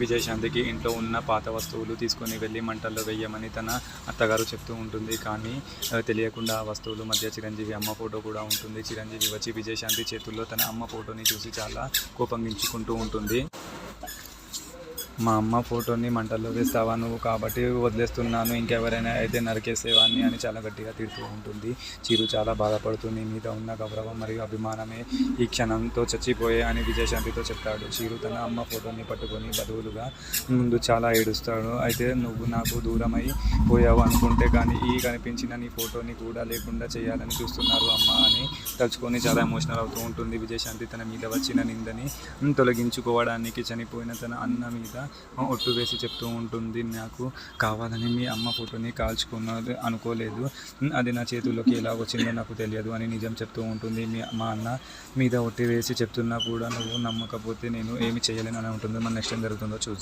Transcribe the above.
విజయశాంతికి ఇంట్లో ఉన్న పాత వస్తువులు తీసుకొని వెళ్ళి మంటల్లో వేయమని తన అత్తగారు చెప్తూ ఉంటుంది. కానీ తెలియకుండా ఆ వస్తువుల మధ్య చిరంజీవి అమ్మ ఫోటో కూడా ఉంటుంది. చిరంజీవి వచ్చి విజయశాంతి చేతుల్లో తన అమ్మ ఫోటోని చూసి చాలా కోపగించుకుంటూ ఉంటుంది. మా అమ్మ ఫోటోని మంటల్లో వేస్తావా నువ్వు, కాబట్టి వదిలేస్తున్నాను, ఇంకెవరైనా అయితే నరికేసేవాడిని అని చాలా గట్టిగా తిడుతూ ఉంటుంది. చిరు చాలా బాధపడుతూ నీ మీద ఉన్న గౌరవం మరియు అభిమానమే ఈ క్షణంతో చచ్చిపోయే అని విజయశాంతితో చెప్తాడు. చిరు తన అమ్మ ఫోటోని పట్టుకొని బదువులుగా ముందు చాలా ఏడుస్తాడు. అయితే నువ్వు నాకు దూరమై పోయావు అనుకుంటే కానీ ఈ కనిపించిన నీ ఫోటోని కూడా లేకుండా చేయాలని చూస్తున్నారు అమ్మ అని తలుచుకొని చాలా ఎమోషనల్ అవుతూ ఉంటుంది. విజయశాంతి తన మీద వచ్చిన నిందని తొలగించుకోవడానికి చనిపోయిన తన అన్న మీద ఒట్టు వేసి చెప్తూ ఉంటుంది. నాకు కావాలని మీ అమ్మ ఫోటోని కాల్చుకున్నది అనుకోలేదు, అది నా చేతుల్లోకి ఎలా వచ్చిందో నాకు తెలియదు అని నిజం చెప్తూ ఉంటుంది. మా అన్న మీద ఒట్టి వేసి చెప్తున్నా కూడా నువ్వు నమ్మకపోతే నేను ఏమి చేయలేను అని ఉంటుంది. మన నెక్స్ట్ ఏం జరుగుతుందో చూద్దాం.